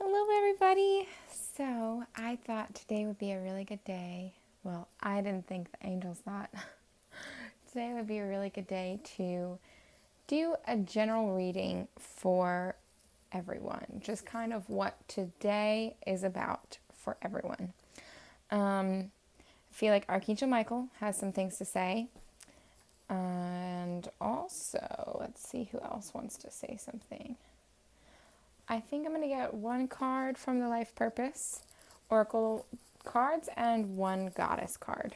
Hello, everybody. So, I thought today would be a really good day. Well, I didn't think the angels thought. Today would be a really good day to do a general reading for everyone. Just kind of what today is about for everyone. I feel like Archangel Michael has some things to say. And also, let's see who else wants to say something. I think I'm going to get one card from the Life Purpose Oracle cards and one Goddess card.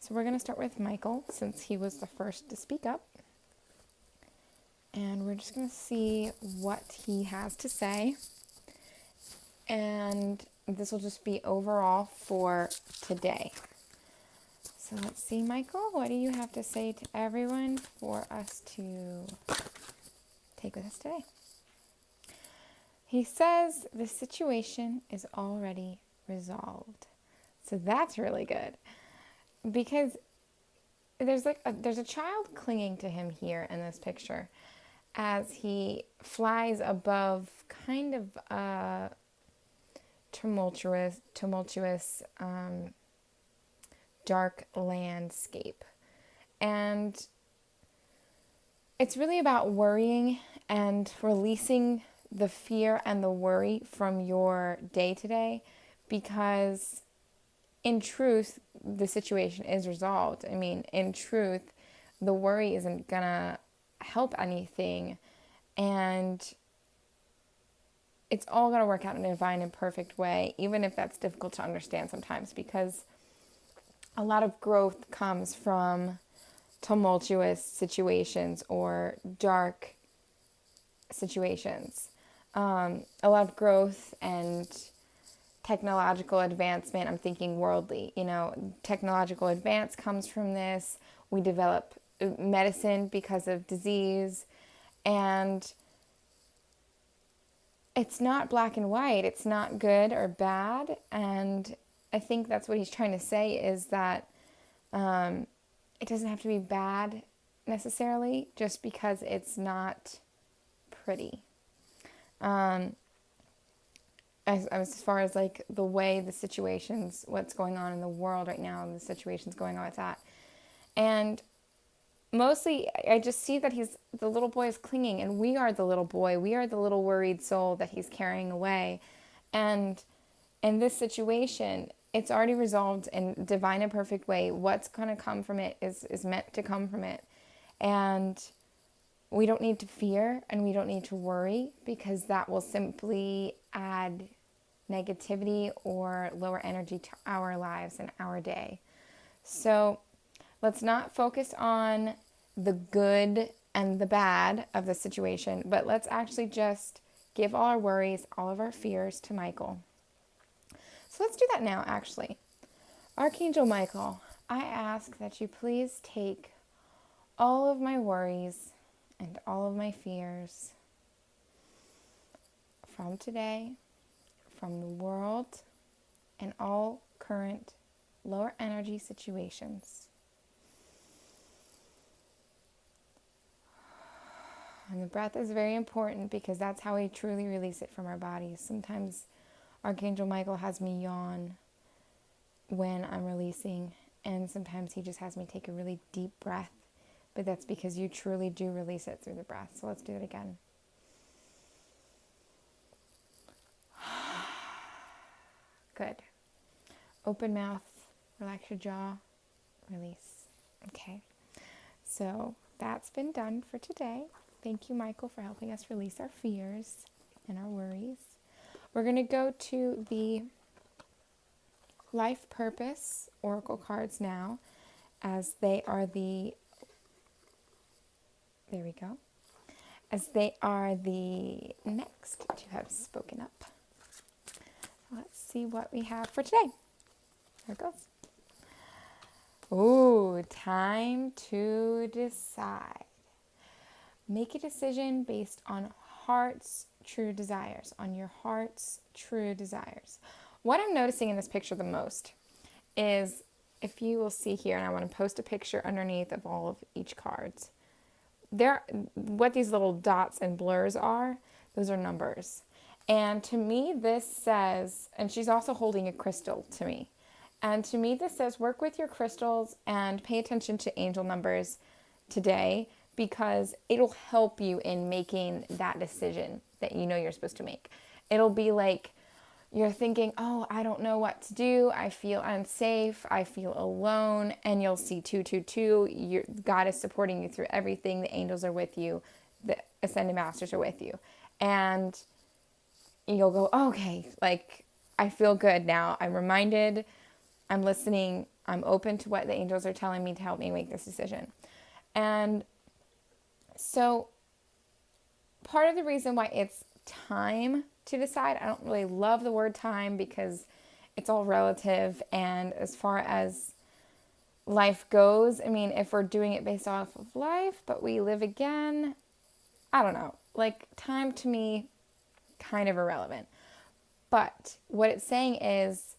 So we're going to start with Michael since he was the first to speak up. And we're just going to see what he has to say. And this will just be overall for today. So let's see, Michael, what do you have to say to everyone for us to take with us today? He says the situation is already resolved. So that's really good. Because there's a child clinging to him here in this picture as he flies above kind of a tumultuous dark landscape. And it's really about worrying and releasing the fear and the worry from your day to day, because in truth, the situation is resolved. I mean, in truth, the worry isn't gonna help anything, and it's all gonna work out in a divine and perfect way, even if that's difficult to understand sometimes, because a lot of growth comes from tumultuous situations or dark situations. A lot of growth and technological advancement, I'm thinking worldly, technological advance comes from this. We develop medicine because of disease, and it's not black and white. It's not good or bad. And I think that's what he's trying to say is that it doesn't have to be bad necessarily just because it's not pretty. As far as like the way the situations, what's going on in the world right now, and the situations going on with that. And mostly I just see that the little boy is clinging, and we are the little boy. We are the little worried soul that he's carrying away. And in this situation, it's already resolved in divine and perfect way. What's going to come from it is meant to come from it. And we don't need to fear and we don't need to worry, because that will simply add negativity or lower energy to our lives and our day. So let's not focus on the good and the bad of the situation, but let's actually just give all our worries, all of our fears to Michael. So let's do that now, actually. Archangel Michael, I ask that you please take all of my worries and all of my fears from today, from the world, and all current lower energy situations. And the breath is very important because that's how we truly release it from our bodies. Sometimes Archangel Michael has me yawn when I'm releasing, and sometimes he just has me take a really deep breath. But that's because you truly do release it through the breath. So let's do it again. Good. Open mouth, relax your jaw, release. Okay. So that's been done for today. Thank you, Michael, for helping us release our fears and our worries. We're going to go to the Life Purpose Oracle cards now, as they are the as they are the next to have spoken up. Let's see what we have for today. Here it goes. Ooh, time to decide. Make a decision based on heart's true desires, on your heart's true desires. What I'm noticing in this picture the most is, if you will see here, and I want to post a picture underneath of all of each cards. What these little dots and blurs are, those are numbers. And to me, this says, and she's also holding a crystal to me. And to me, this says work with your crystals and pay attention to angel numbers today, because it'll help you in making that decision that you know you're supposed to make. It'll be like you're thinking, oh, I don't know what to do. I feel unsafe. I feel alone. And you'll see 222. God is supporting you through everything. The angels are with you. The ascended masters are with you. And you'll go, okay, like, I feel good now. I'm reminded, I'm listening, I'm open to what the angels are telling me to help me make this decision. And so part of the reason why it's time to decide, I don't really love the word time because it's all relative. And as far as life goes, I mean, if we're doing it based off of life, but we live again, I don't know. Like, time to me, kind of irrelevant. But what it's saying is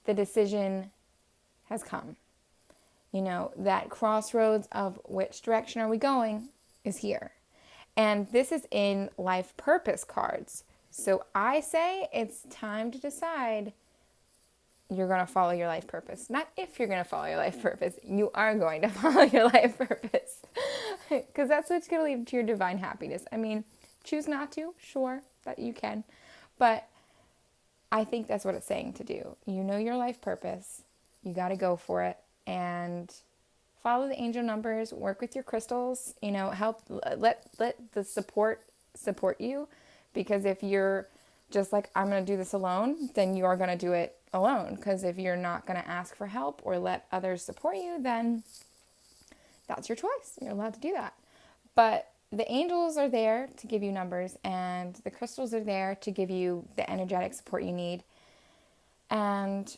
the decision has come. You know, that crossroads of which direction are we going is here. And this is in life purpose cards. So I say it's time to decide you're going to follow your life purpose. Not if you're going to follow your life purpose. You are going to follow your life purpose. Because that's what's going to lead to your divine happiness. I mean, choose not to, sure, that you can. But I think that's what it's saying to do. You know your life purpose. You got to go for it. And follow the angel numbers. Work with your crystals. You know, help, let the support you. Because if you're just like, I'm going to do this alone, then you are going to do it alone. Because if you're not going to ask for help or let others support you, then that's your choice. You're allowed to do that. But the angels are there to give you numbers, and the crystals are there to give you the energetic support you need. And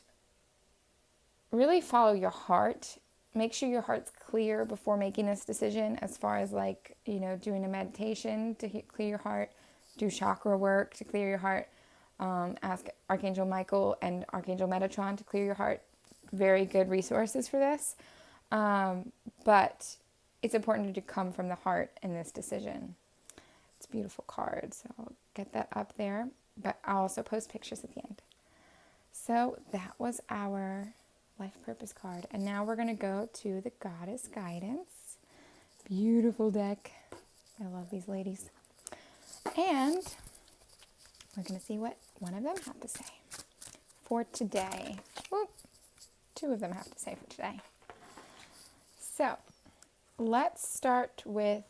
really follow your heart. Make sure your heart's clear before making this decision, as far as, like, you know, doing a meditation to clear your heart, do chakra work to clear your heart, ask Archangel Michael and Archangel Metatron to clear your heart. Very good resources for this. But it's important to come from the heart in this decision. It's a beautiful card, so I'll get that up there. But I'll also post pictures at the end. So that was our life purpose card. And now we're going to go to the Goddess Guidance. Beautiful deck. I love these ladies. And we're going to see what one of them have to say for today. Whoop. Two of them have to say for today. So let's start with,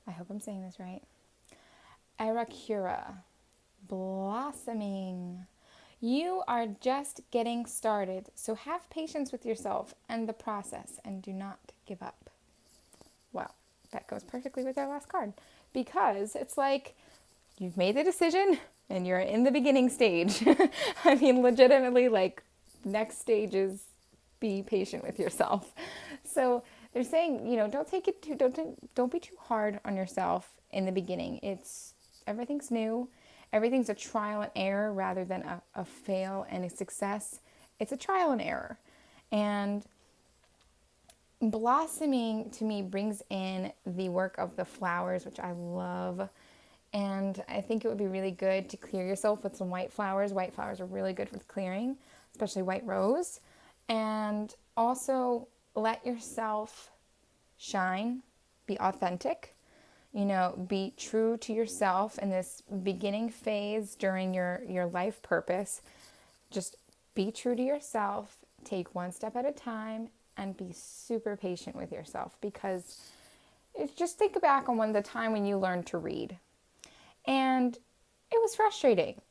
I hope I'm saying this right, Arachura, blossoming. You are just getting started, so have patience with yourself and the process, and do not give up. Well, that goes perfectly with our last card, because it's like you've made the decision and you're in the beginning stage. I mean, legitimately, like, next stage is be patient with yourself. So they're saying, you know, don't be too hard on yourself in the beginning. Everything's new. Everything's a trial and error rather than a fail and a success. It's a trial and error. And blossoming to me brings in the work of the flowers, which I love. And I think it would be really good to clear yourself with some white flowers. White flowers are really good for clearing, especially white rose. And also let yourself shine, be authentic, you know, be true to yourself in this beginning phase during your life purpose. Just be true to yourself, take one step at a time, and be super patient with yourself, because just think back on the time when you learned to read. And it was frustrating.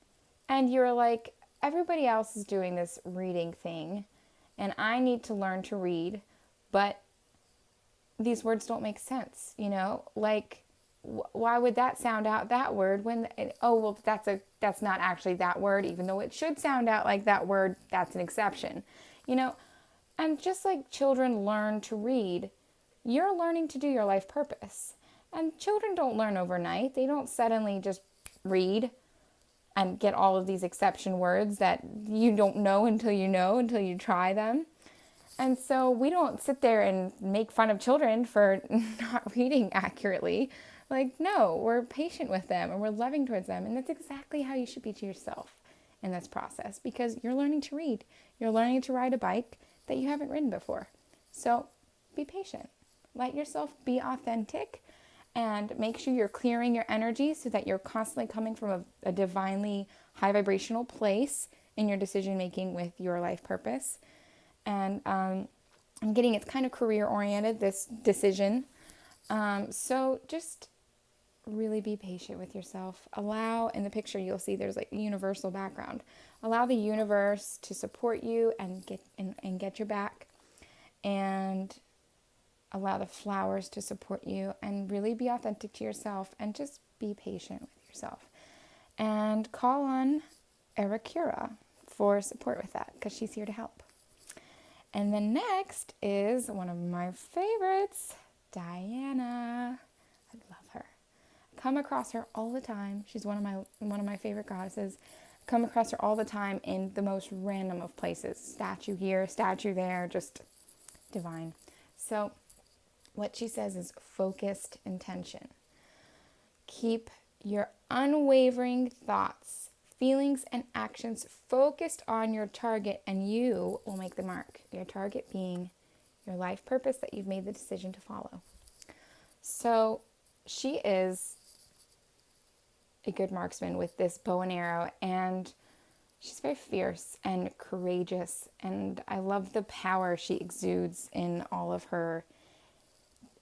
And you're like, everybody else is doing this reading thing, and I need to learn to read, but these words don't make sense, you know? Like, why would that sound out that word when, that's not actually that word, even though it should sound out like that word, that's an exception, you know? And just like children learn to read, you're learning to do your life purpose. And children don't learn overnight. They don't suddenly just read and get all of these exception words that you don't know until you try them. And so we don't sit there and make fun of children for not reading accurately, Like, no, we're patient with them and we're loving towards them. And that's exactly how you should be to yourself in this process, because you're learning to read. You're learning to ride a bike that you haven't ridden before. So be patient. Let yourself be authentic and make sure you're clearing your energy so that you're constantly coming from a divinely high vibrational place in your decision making with your life purpose. And I'm getting it's kind of career oriented, this decision. So just really be patient with yourself. Allow, in the picture you'll see there's like a universal background. Allow the universe to support you and get your back, and allow the flowers to support you, and really be authentic to yourself and just be patient with yourself. And call on Archangel for support with that, because she's here to help. And then next is one of my favorites, Diana. I love her. Come across her all the time. She's one of my favorite goddesses. Come across her all the time in the most random of places. Statue here, statue there, just divine. So what she says is focused intention. Keep your unwavering thoughts, feelings, and actions focused on your target, and you will make the mark. Your target being your life purpose that you've made the decision to follow. So she is a good marksman with this bow and arrow, and she's very fierce and courageous, and I love the power she exudes in all of the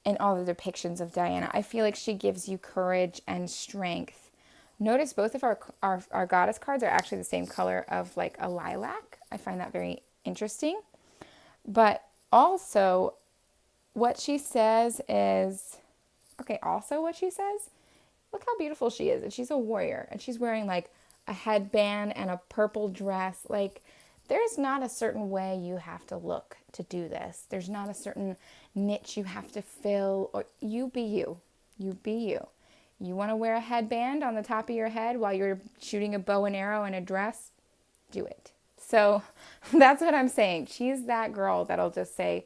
depictions of Diana. I feel like she gives you courage and strength. Notice both of our goddess cards are actually the same color of like a lilac. I find that very interesting. But also what she says is, look how beautiful she is. And she's a warrior, and she's wearing like a headband and a purple dress. Like, there's not a certain way you have to look to do this. There's not a certain niche you have to fill, or you be you. You be you. You want to wear a headband on the top of your head while you're shooting a bow and arrow in a dress? Do it. So that's what I'm saying. She's that girl that'll just say,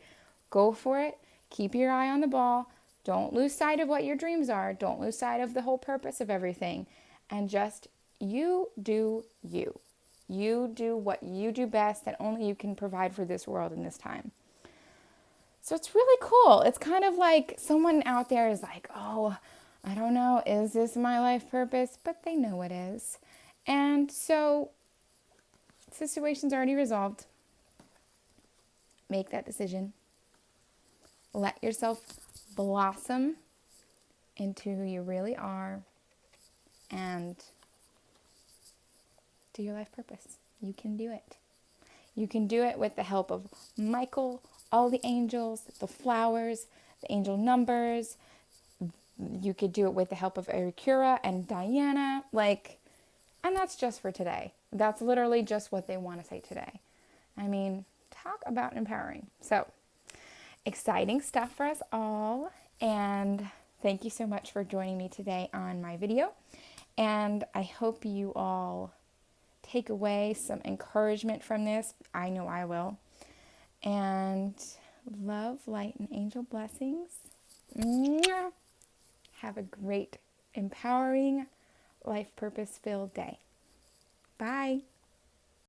go for it. Keep your eye on the ball. Don't lose sight of what your dreams are. Don't lose sight of the whole purpose of everything. And just you do you. You do what you do best that only you can provide for this world in this time. So it's really cool. It's kind of like someone out there is like, oh, I don't know, is this my life purpose? But they know it is. And so the situation's already resolved. Make that decision. Let yourself blossom into who you really are, and do your life purpose. You can do it. You can do it with the help of Michael, all the angels, the flowers, the angel numbers. You could do it with the help of Archangel and Diana. And that's just for today. That's literally just what they want to say today. I mean, talk about empowering. So, exciting stuff for us all. And thank you so much for joining me today on my video. And I hope you all take away some encouragement from this. I know I will. And love, light, and angel blessings. Mwah. Have a great, empowering, life purpose-filled day. Bye.